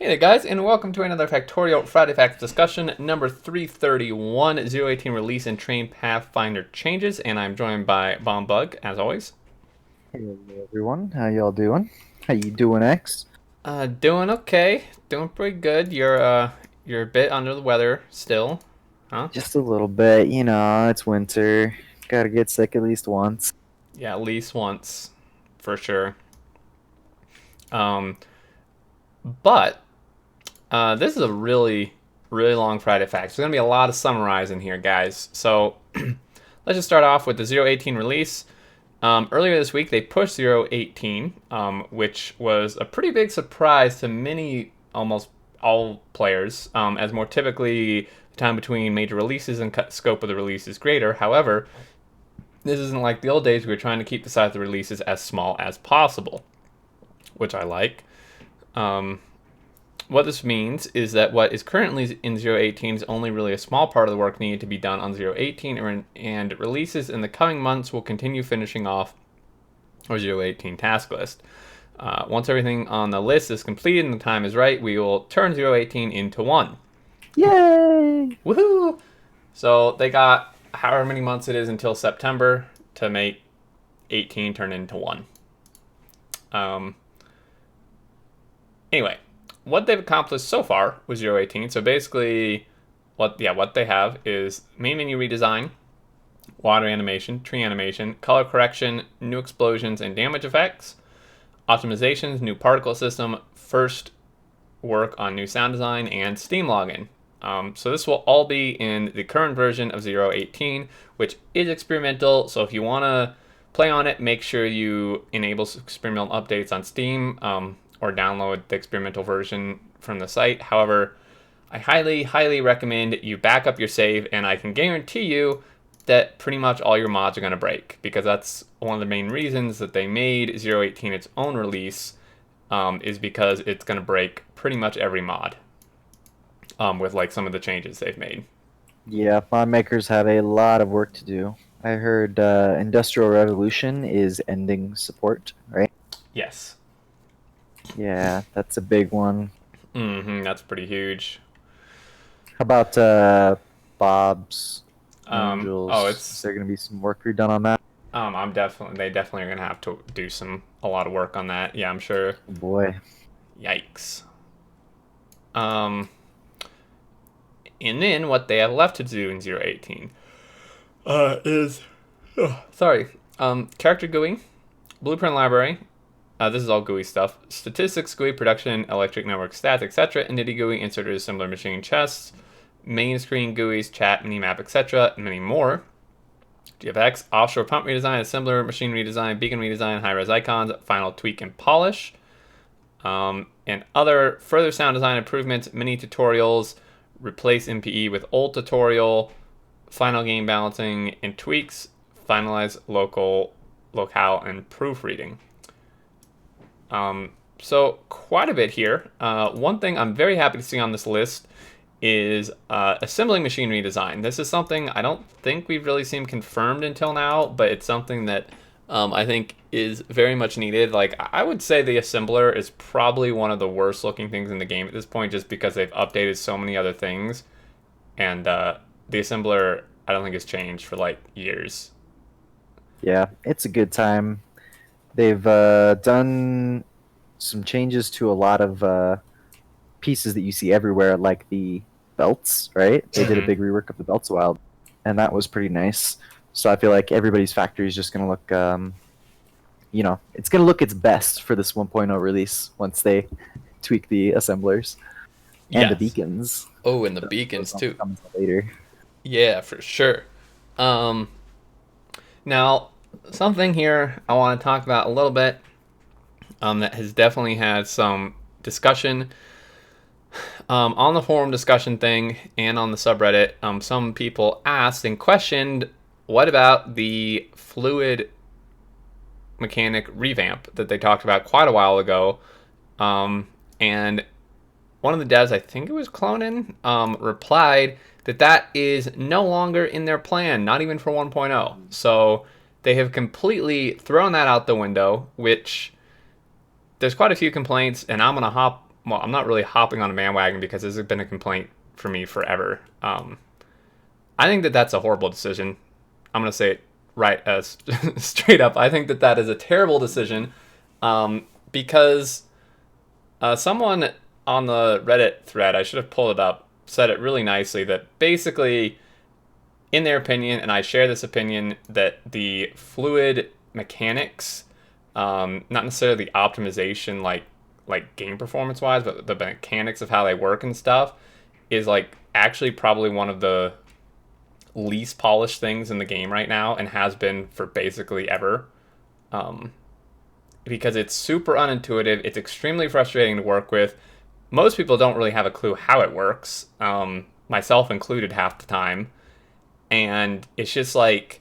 Hey there guys, and welcome to another Factorio Friday Facts discussion, number 331, 018 release and train Pathfinder changes, and I'm joined by Bombug, as always. Hello everyone, how y'all doing? How you doing, X? Doing okay, doing pretty good. You're a bit under the weather still, huh? Just a little bit, it's winter. Gotta get sick at least once. Yeah, at least once, for sure. Um, but this is a really long Friday Facts. There's gonna be a lot of summarizing here, guys. So let's just start off with the 018 release. Earlier this week, they pushed 018, which was a pretty big surprise to many, almost all players, as more typically the time between major releases and scope of the release is greater. However, this isn't like the old days. We were trying to keep the size of the releases as small as possible, which I like. Um, what this means is that what is currently in 018 is only really a small part of the work needed to be done on 018, and releases in the coming months will continue finishing off our 018 task list. Once everything on the list is completed and the time is right, we will turn 018 into 1. Yay! Woohoo! So they got however many months it is until September to make 18 turn into 1. Um, anyway, what they've accomplished so far with 018, so basically what they have is main menu redesign, water animation, tree animation, color correction, new explosions and damage effects, optimizations, new particle system, first work on new sound design, and Steam login. So this will all be in the current version of 018, which is experimental. So if you want to play on it, make sure you enable experimental updates on Steam, or download the experimental version from the site. However, I highly recommend you back up your save, and I can guarantee you that pretty much all your mods are going to break, because that's one of the main reasons that they made 018 its own release, is because it's going to break pretty much every mod, with like some of the changes they've made. Yeah, mod makers have a lot of work to do. I heard Industrial Revolution is ending support, right? Yes. Yeah, that's a big one. That's pretty huge. How about Bob's Oh, Angels? Is it's there going to be some work redone on that? they definitely are gonna have to do a lot of work on that. Yeah, I'm sure. Oh boy. Yikes. Um, and then what they have left to do in 018 is, oh, sorry, character GUI, blueprint library. This is all GUI stuff. Statistics GUI, production, electric network stats, etc. Entity GUI, inserters, assembler, machine, chests, main screen GUIs, chat, minimap, etc. And many more. GFX, offshore pump redesign, assembler, machine redesign, beacon redesign, high-res icons, final tweak and polish. And other further sound design improvements, mini tutorials, replace MPE with old tutorial, final game balancing and tweaks, finalize locale, and proofreading. So quite a bit here. One thing I'm very happy to see on this list is assembling machine redesign. This is something I don't think we've really seen confirmed until now, but it's something that I think is very much needed. Like, I would say the assembler is probably one of the worst looking things in the game at this point, just because they've updated so many other things, and the assembler I don't think has changed for like years. Yeah, it's a good time. They've done some changes to a lot of pieces that you see everywhere, like the belts, right? They did a Mm-hmm. big rework of the belts a while, and that was pretty nice. So I feel like everybody's factory is just going to look, it's going to look its best for this 1.0 release once they tweak the assemblers and the Yes. beacons. Oh, and the Those beacons don't too. come until later. Yeah, for sure. Um, Now, something here I want to talk about a little bit, that has definitely had some discussion, on the forum discussion thing and on the subreddit. Some people asked and questioned, what about the fluid mechanic revamp that they talked about quite a while ago? And one of the devs, I think it was Clonin, replied that that is no longer in their plan, not even for 1.0. So they have completely thrown that out the window, which there's quite a few complaints, and I'm going to hop well, I'm not really hopping on a bandwagon because this has been a complaint for me forever. I think that that's a horrible decision. I'm gonna say it right straight up. I think that that is a terrible decision, because someone on the Reddit thread, I should have pulled it up, said it really nicely that basically, in their opinion, and I share this opinion, that the fluid mechanics, not necessarily the optimization like game performance wise, but the mechanics of how they work and stuff, is like actually probably one of the least polished things in the game right now, and has been for basically ever. Um, because it's super unintuitive. It's extremely frustrating to work with. Most people don't really have a clue how it works, myself included half the time. And it's just like,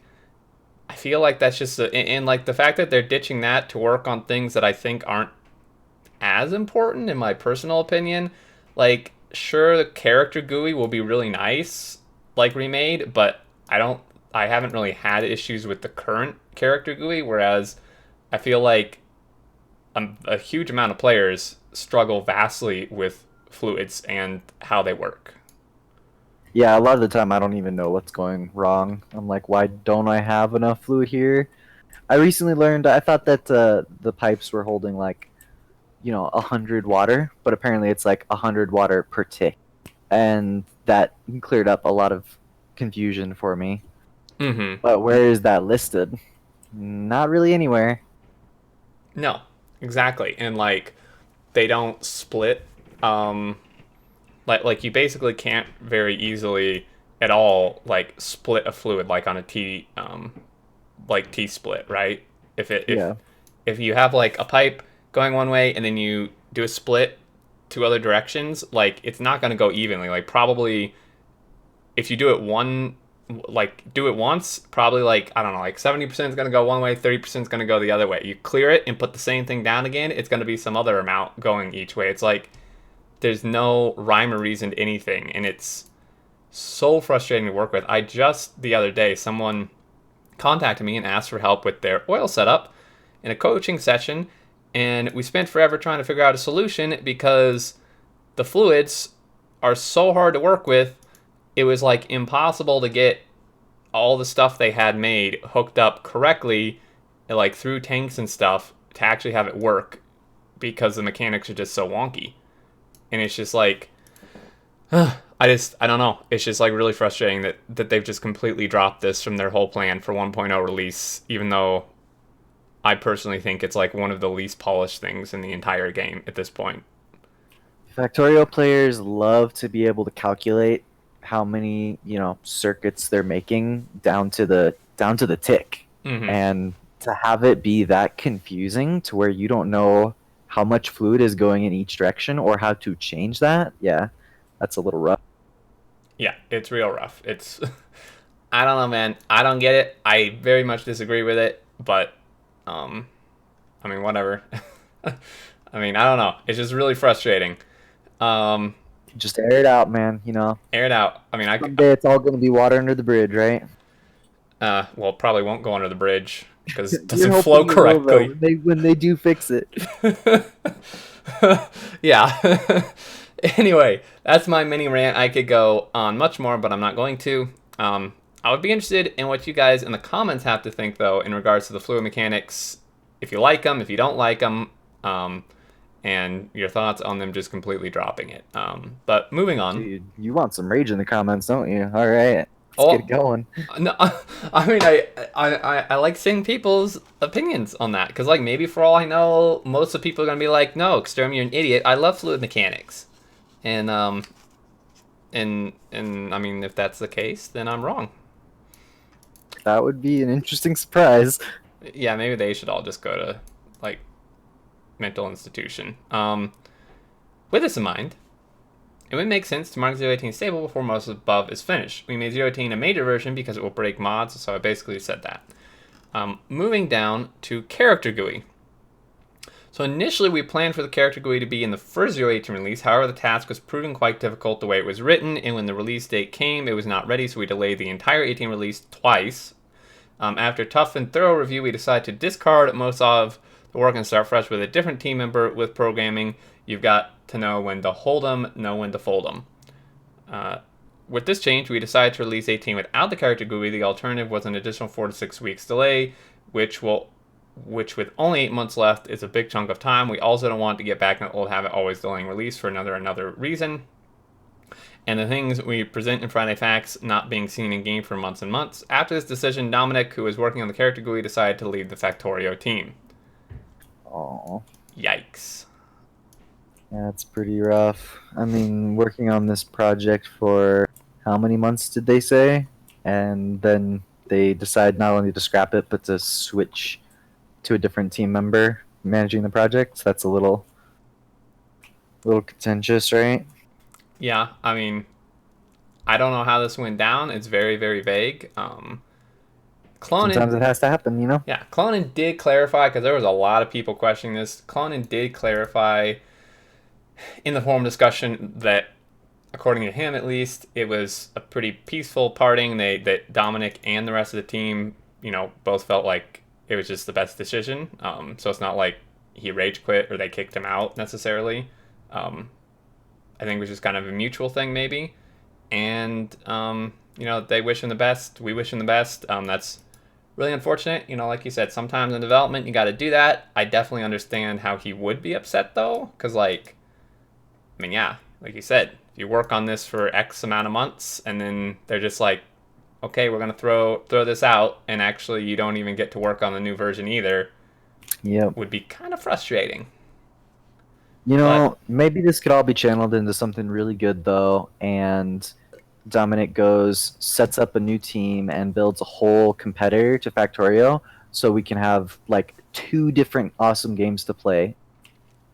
I feel like that's just, and like the fact that they're ditching that to work on things that I think aren't as important, in my personal opinion. Like, sure, the character GUI will be really nice, like remade, but I haven't really had issues with the current character GUI, whereas I feel like a huge amount of players struggle vastly with fluids and how they work. Yeah, a lot of the time I don't even know what's going wrong. I'm like, why don't I have enough fluid here? I recently learned, I thought that the pipes were holding like, 100 water, but apparently it's like 100 water per tick. And that cleared up a lot of confusion for me. Mm-hmm. But where is that listed? Not really anywhere. No, exactly. And like they don't split. Like you basically can't very easily at all like split a fluid like on a T split, right? If it Yeah. if you have like a pipe going one way and then you do a split two other directions, like it's not going to go evenly. Like probably if you do it do it once, probably like I don't know, like 70% is going to go one way, 30% is going to go the other way. You clear it and put the same thing down again, it's going to be some other amount going each way. It's like there's no rhyme or reason to anything, and it's so frustrating to work with. I just the other day, someone contacted me and asked for help with their oil setup in a coaching session, and we spent forever trying to figure out a solution because the fluids are so hard to work with. It was like impossible to get all the stuff they had made hooked up correctly, like through tanks and stuff, to actually have it work because the mechanics are just so wonky. And it's just like, I don't know. It's just like really frustrating that they've just completely dropped this from their whole plan for 1.0 release, even though I personally think it's like one of the least polished things in the entire game at this point. Factorio players love to be able to calculate how many, circuits they're making down to the tick. Mm-hmm. And to have it be that confusing to where you don't know how much fluid is going in each direction or how to change that, yeah, that's a little rough. Yeah, it's real rough. It's I don't know, man. I don't get it. I very much disagree with it, but um, I mean, whatever. I mean, I don't know. It's just really frustrating. Um, Just air it out, man. Air it out. I mean, Someday it's all going to be water under the bridge, right? well, probably won't go under the bridge because it You're doesn't flow hoping it will, though, correctly. when they do fix it. Yeah. Anyway, that's my mini rant. I could go on much more, but I'm not going to. I would be interested in what you guys in the comments have to think, though, in regards to the fluid mechanics. If you like them, if you don't like them, and your thoughts on them just completely dropping it. But moving on. Dude, you want some rage in the comments, don't you? All right, let's get Oh, it going. no, I mean, I like seeing people's opinions on that because, like, maybe for all I know, most of the people are gonna be like, "No, Xterm, you're an idiot. I love fluid mechanics," and I mean, if that's the case, then I'm wrong. That would be an interesting surprise. Yeah, maybe they should all just go to like mental institution. With this in mind, it would make sense to mark 018 stable before most above is finished. We made 018 a major version because it will break mods, so I basically said that. Moving down to character GUI. So initially we planned for the character GUI to be in the first 018 release, however the task was proving quite difficult the way it was written, and when the release date came, it was not ready, so we delayed the entire 18 release twice. After tough and thorough review, we decided to discard most of the work and start fresh with a different team member with programming. You've got to know when to hold them, know when to fold them. With this change, we decided to release 18 without the character GUI. The alternative was an additional 4 to 6 weeks delay, which with only 8 months left is a big chunk of time. We also don't want to get back in the old habit always delaying release for another reason. And the things we present in Friday Facts not being seen in game for months and months. After this decision, Dominic, who was working on the character GUI, decided to leave the Factorio team. Oh, Yikes. that's pretty rough. I mean, working on this project for how many months did they say? And then they decide not only to scrap it, but to switch to a different team member managing the project. That's a little contentious, right? Yeah, I mean, I don't know how this went down. It's very, very vague. Clonin, Sometimes it has to happen, you know? yeah, Clonin did clarify, because there was a lot of people questioning this. Clonin did clarify in the forum discussion that, according to him at least, it was a pretty peaceful parting. That Dominic and the rest of the team, both felt like it was just the best decision. So it's not like he rage quit or they kicked him out necessarily. I think it was just kind of a mutual thing maybe. And they wish him the best. We wish him the best. That's really unfortunate. Like you said, sometimes in development you got to do that. I definitely understand how he would be upset though, because yeah, like you said, if you work on this for X amount of months and then they're just like, okay, we're gonna throw this out, and actually you don't even get to work on the new version either, Yep. would be kind of frustrating. You know, maybe this could all be channeled into something really good though, and Dominic goes, sets up a new team, and builds a whole competitor to Factorio, so we can have like 2 different awesome games to play.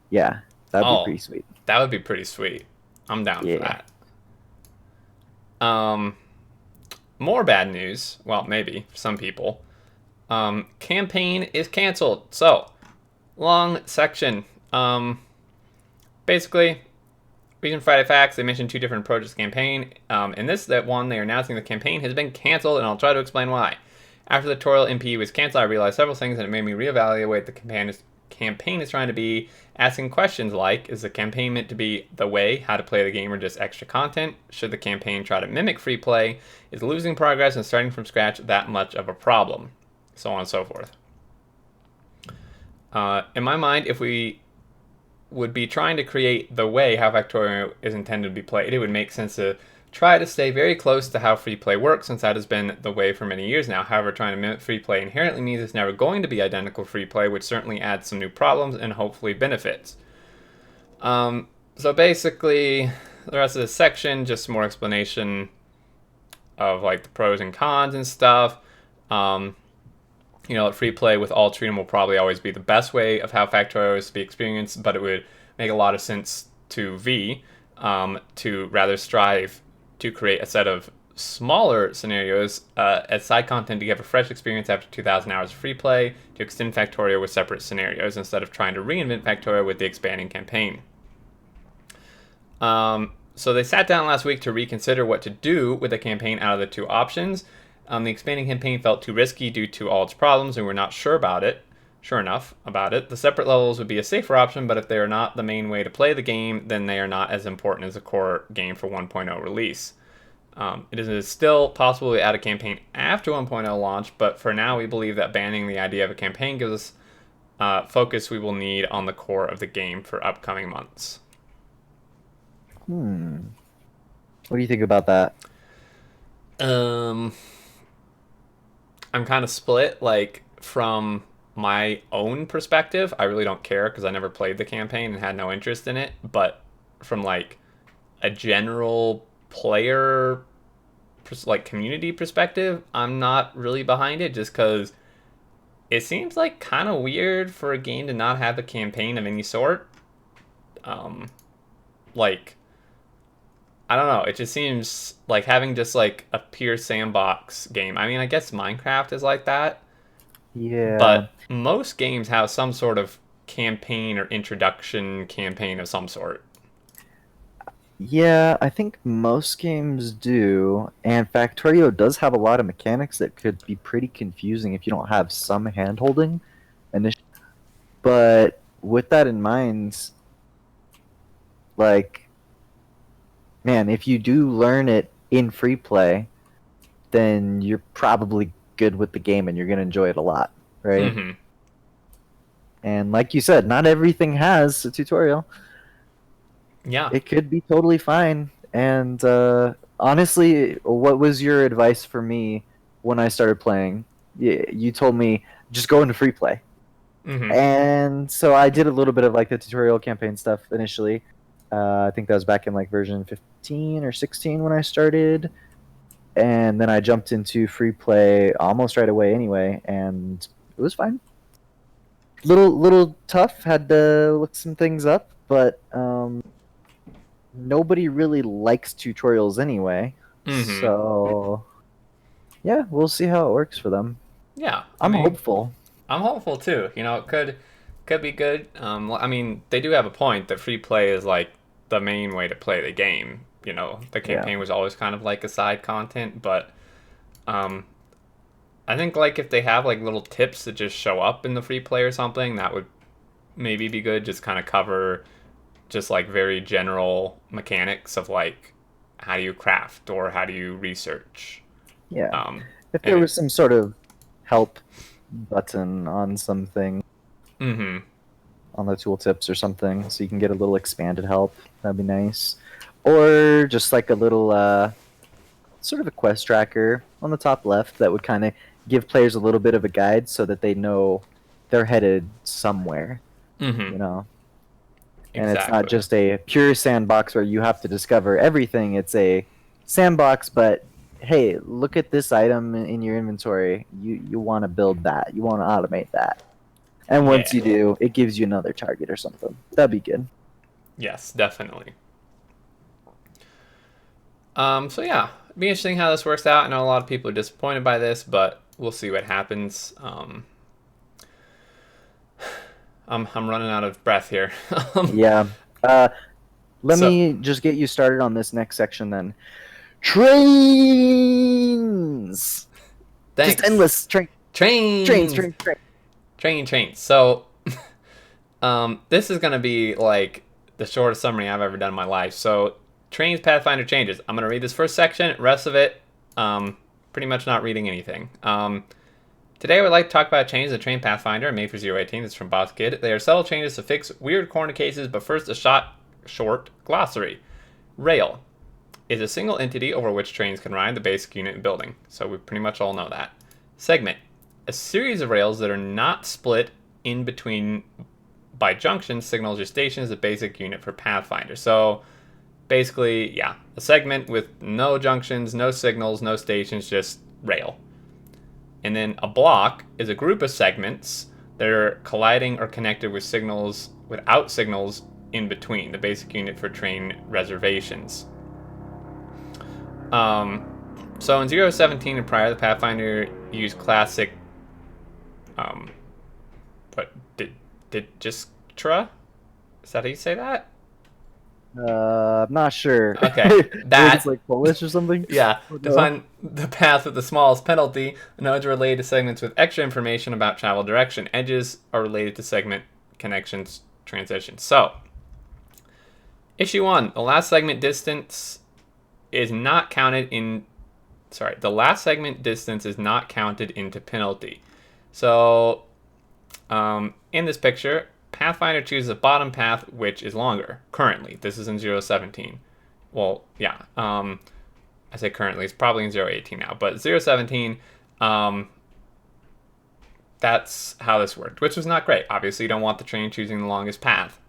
Yeah, that'd be Oh, pretty sweet. that would be pretty sweet. I'm down for Yeah. that. More bad news. Well, maybe for some people. Campaign is canceled. So, long section. Basically, Reason Friday Facts, they mentioned 2 different approaches to the campaign. In that one, they are announcing the campaign has been canceled, and I'll try to explain why. After the tutorial MP was canceled, I realized several things, and it made me reevaluate the campaign is trying to be, asking questions like, is the campaign meant to be the way, how to play the game, or just extra content? Should the campaign try to mimic free play? Is losing progress and starting from scratch that much of a problem? So on and so forth. In my mind, if we would be trying to create the way how Factorio is intended to be played, it would make sense to try to stay very close to how free play works, since that has been the way for many years now. However, trying to mimic free play inherently means it's never going to be identical free play, which certainly adds some new problems and hopefully benefits. So basically, the rest of this section, just more explanation of like the pros and cons and stuff. Free play with all treating will probably always be the best way of how Factorio is to be experienced, but it would make a lot of sense to V to rather strive to create a set of smaller scenarios as side content to give a fresh experience after 2,000 hours of free play, to extend Factorio with separate scenarios instead of trying to reinvent Factorio with the expanding campaign. So they sat down last week to reconsider what to do with the campaign out of the 2 options. The expanding campaign felt too risky due to all its problems, and we're not sure enough about it. The separate levels would be a safer option, but if they are not the main way to play the game, then they are not as important as a core game for 1.0 release. It is still possible to add a campaign after 1.0 launch, but for now we believe that banning the idea of a campaign gives us focus we will need on the core of the game for upcoming months. What do you think about that? I'm kind of split, like, from my own perspective. I really don't care because I never played the campaign and had no interest in it, but from like a general player like community perspective, I'm not really behind it, just because it seems like kind of weird for a game to not have a campaign of any sort. Like, I don't know. It just seems like having just like a pure sandbox game. I mean, I guess Minecraft is like that, Yeah. but most games have some sort of campaign or introduction campaign of some sort. Yeah, I think most games do, and Factorio does have a lot of mechanics that could be pretty confusing if you don't have some handholding initially. But with that in mind, like, man, if you do learn it in free play, then you're probably good with the game and you're going to enjoy it a lot, right? Mm-hmm. And like you said, not everything has a tutorial. Yeah. It could be totally fine. And honestly, what was your advice for me when I started playing? You told me just go into free play. Mm-hmm. And so I did a little bit of like the tutorial campaign stuff initially. I think that was back in like version 15 or 16 when I started. And then I jumped into free play almost right away anyway, and it was fine. Little tough, had to look some things up, but nobody really likes tutorials anyway. Mm-hmm. So yeah, we'll see how it works for them. Yeah. I I'm mean, hopeful. I'm hopeful too. You know, it could be good. I mean, they do have a point that free play is like the main way to play the game. You know, the Yeah. campaign was always kind of like a side content, but um, I think like if they have like little tips that just show up in the free play or something, that would maybe be good. Just kind of cover just like very general mechanics of like how do you craft or how do you research. Yeah. Um, If there and was some sort of help button on something mm-hmm. on the tooltips or something, so you can get a little expanded help, that'd be nice. Or just like a little sort of a quest tracker on the top left that would kind of give players a little bit of a guide so that they know they're headed somewhere, Mm-hmm. you know. And it's not Exactly. just a pure sandbox where you have to discover everything. It's a sandbox, but hey, look at this item in your inventory. You want to build that. You want to automate that. And once Yeah. you do, it gives you another target or something. That'd be good. Yes, definitely. So yeah, it'd be interesting how this works out. I know a lot of people are disappointed by this, but we'll see what happens. I'm running out of breath here. Yeah. Uh, let So me just get you started on this next section then. Trains. Just thanks. endless trains, Trains, trains, trains. trains. So this is gonna be like the shortest summary I've ever done in my life. So trains, Pathfinder changes. I'm gonna read this first section. Rest of it, pretty much not reading anything. Today, I would like to talk about changes to Train Pathfinder made for 018. This is from Boss Kid. They are subtle changes to fix weird corner cases, but first, a short glossary. Rail is a single entity over which trains can ride, the basic unit in building. So we pretty much all know that. Segment, a series of rails that are not split in between by junctions, signals, or stations, the basic unit for Pathfinder. So basically, yeah, a segment with no junctions, no signals, no stations, just rail. And then a block is a group of segments that are colliding or connected with signals without signals in between, the basic unit for train reservations. So in 017 and prior, the Pathfinder used classic, what, did Distra? Is that how you say that? I'm not sure. Okay, Maybe it's that. like Polish or something. Yeah, Oh, no. define the path with the smallest penalty. Nodes are related to segments with extra information about travel direction. Edges are related to segment connections transitions. So, issue 1, the last segment distance is not counted in. Sorry, the last segment distance is not counted into penalty. So, in this picture, Pathfinder chooses the bottom path, which is longer. Currently, this is in 017. Well, yeah. I say currently, it's probably in 018 now, but 017, that's how this worked, which was not great. Obviously, you don't want the train choosing the longest path.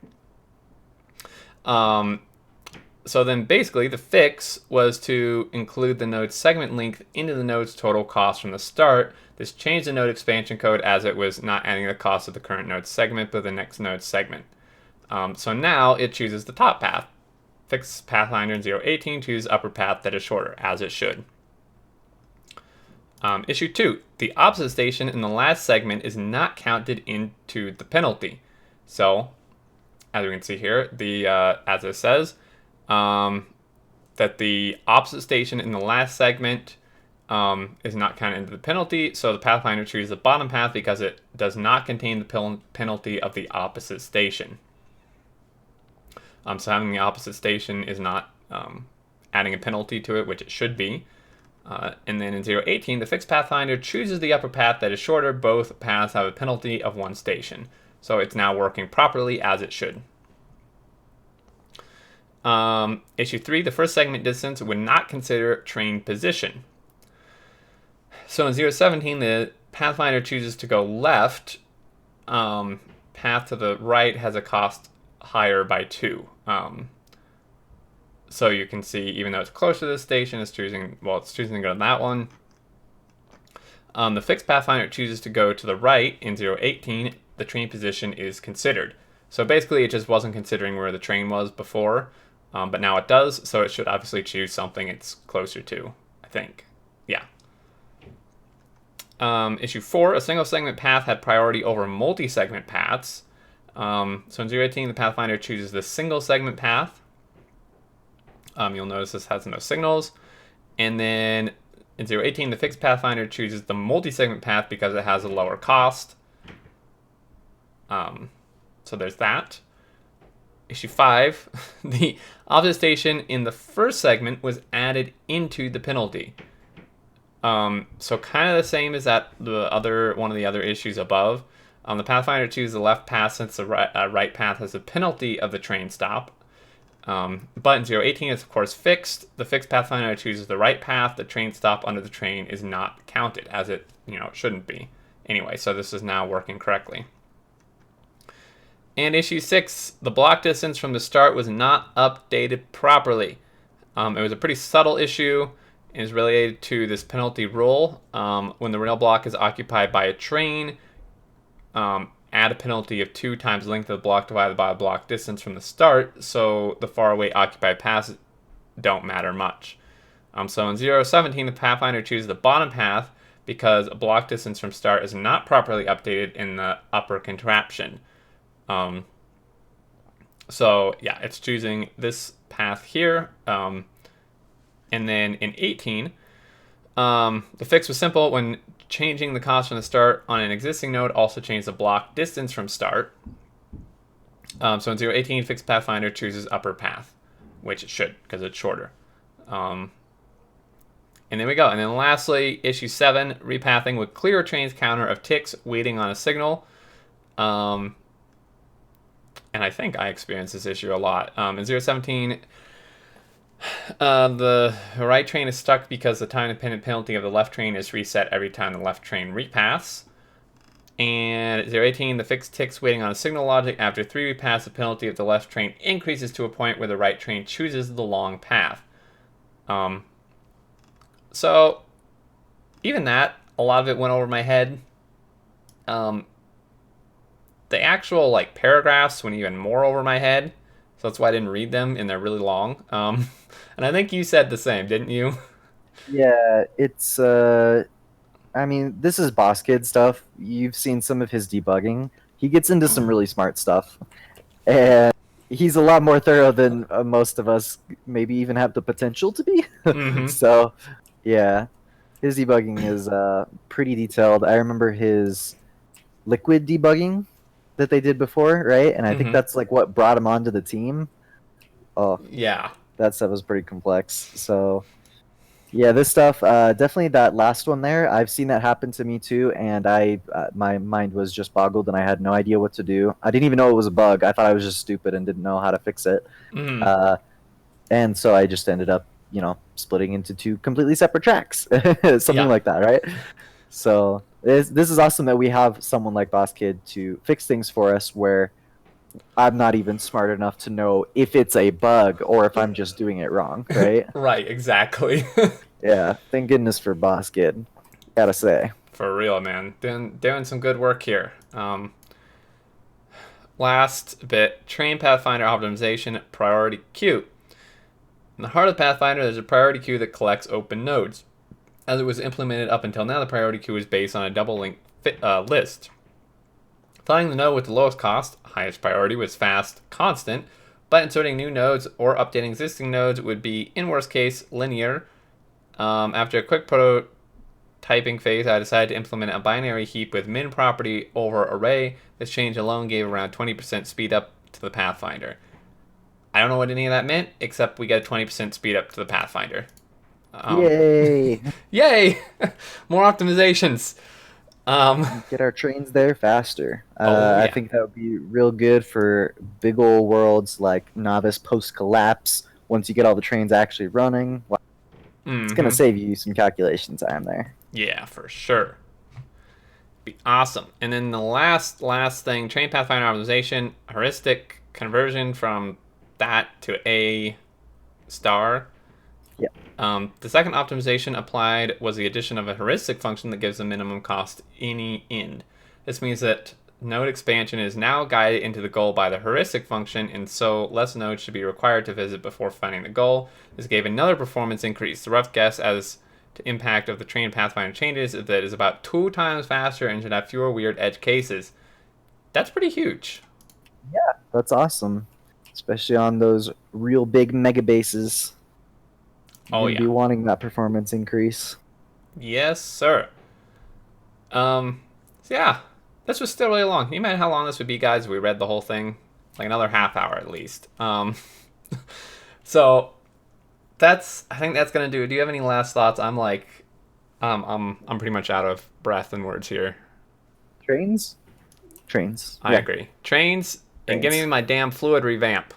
So then basically, the fix was to include the node's segment length into the node's total cost from the start. This changed the node expansion code as it was not adding the cost of the current node segment, but the next node segment. So now it chooses the top path. Fix Pathfinder in 018 chooses upper path that is shorter, as it should. Issue 2. The opposite station in the last segment is not counted into the penalty. So, as we can see here, as it says, that the opposite station in the last segment is not counted into the penalty, so the Pathfinder chooses the bottom path because it does not contain the penalty of the opposite station. So having the opposite station is not adding a penalty to it, which it should be. And then in 018, the fixed pathfinder chooses the upper path that is shorter. Both paths have a penalty of 1 station. So it's now working properly as it should. Issue 3, the first segment distance would not consider train position. So in 017, the pathfinder chooses to go left. Path to the right has a cost higher by 2. So you can see, even though it's close to this station, it's choosing to go to that one. The fixed pathfinder chooses to go to the right in 018. The train position is considered. So basically, it just wasn't considering where the train was before, but now it does. So it should obviously choose something it's closer to, I think. Yeah. Issue 4, a single segment path had priority over multi-segment paths. So in 018, the pathfinder chooses the single segment path. You'll notice this has no signals. And then in 018, the fixed pathfinder chooses the multi-segment path because it has a lower cost. So there's that. Issue 5, the opposite station in the first segment was added into the penalty. So kind of the same as that one of the other issues above. The pathfinder chooses the left path since the right path has a penalty of the train stop. But in 018, it's of course fixed. The fixed pathfinder chooses the right path. The train stop under the train is not counted, as it shouldn't be. Anyway, so this is now working correctly. And issue 6, the block distance from the start was not updated properly. It was a pretty subtle issue. It is related to this penalty rule. When the rail block is occupied by a train, add a penalty of 2 times length of the block divided by a block distance from the start, so the far away occupied paths don't matter much. So in 017, the pathfinder chooses the bottom path because a block distance from start is not properly updated in the upper contraption. So yeah, it's choosing this path here. And then in 18, the fix was simple. When changing the cost from the start on an existing node, also change the block distance from start. So in 018, fixed pathfinder chooses upper path, which it should because it's shorter. And there we go. And then lastly, issue 7, repathing would clear a train's counter of ticks waiting on a signal. And I think I experienced this issue a lot. In 017, the right train is stuck because the time-dependent penalty of the left train is reset every time the left train repaths. And at 018, the fixed ticks waiting on a signal logic. After 3 repaths, the penalty of the left train increases to a point where the right train chooses the long path. So even that, a lot of it went over my head. The actual paragraphs went even more over my head, so that's why I didn't read them, and they're really long. And I think you said the same, didn't you? Yeah, it's I mean, this is Boss Kid stuff. You've seen some of his debugging. He gets into some really smart stuff, and he's a lot more thorough than most of us maybe even have the potential to be. Mm-hmm. So, yeah, his debugging is pretty detailed. I remember his liquid debugging that they did before, right? And I think Mm-hmm. that's what brought him onto the team. Oh, Yeah. that stuff was pretty complex. So, yeah, this stuff, definitely that last one there. I've seen that happen to me too, and my mind was just boggled, and I had no idea what to do. I didn't even know it was a bug. I thought I was just stupid and didn't know how to fix it. Mm-hmm. And so I just ended up, splitting into 2 completely separate tracks, something Yeah. like that, right? So this is awesome that we have someone like Boss Kid to fix things for us where I'm not even smart enough to know if it's a bug or if I'm just doing it wrong, right? Right, exactly. Yeah, thank goodness for Boss Kid, gotta say. For real, man. Doing some good work here. Last bit, train pathfinder optimization priority queue. In the heart of Pathfinder, there's a priority queue that collects open nodes. As it was implemented up until now, the priority queue is based on a double link list. Finding the node with the lowest cost, highest priority, was fast, constant, but inserting new nodes or updating existing nodes would be, in worst case, linear. After a quick prototyping phase, I decided to implement a binary heap with min property over array. This change alone gave around 20% speed up to the Pathfinder. I don't know what any of that meant, except we get a 20% speed up to the Pathfinder. Yay! Yay! More optimizations. Um, Get our trains there faster. oh I yeah. think that would be real good for big old worlds like Novice post collapse. Once you get all the trains actually running, well, it's gonna Mm-hmm. save you some calculation time there. Yeah, for sure. Be awesome. And then the last thing, train Pathfinder optimization, heuristic conversion from that to a star. Yeah. The second optimization applied was the addition of a heuristic function that gives the minimum cost any end. This means that node expansion is now guided into the goal by the heuristic function, and so less nodes should be required to visit before finding the goal. This gave another performance increase. The rough guess as to impact of the train Pathfinder changes is that it is about 2 times faster and should have fewer weird edge cases. That's pretty huge. Yeah, that's awesome. Especially on those real big mega bases. You're Oh gonna be yeah. wanting that performance increase. Yes, sir. So yeah, this was still really long. Can you imagine how long this would be, guys, if we read the whole thing? Like another half hour at least. So I think that's gonna do it. Do you have any last thoughts? I'm pretty much out of breath and words here. Trains? Trains. I Yeah, agree. Trains and give me trains. my damn fluid revamp.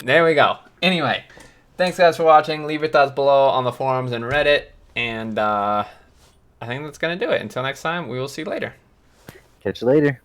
There we go. Anyway, thanks guys for watching. Leave your thoughts below on the forums and Reddit, and I think that's gonna do it. Until next time, we will see you later. Catch you later.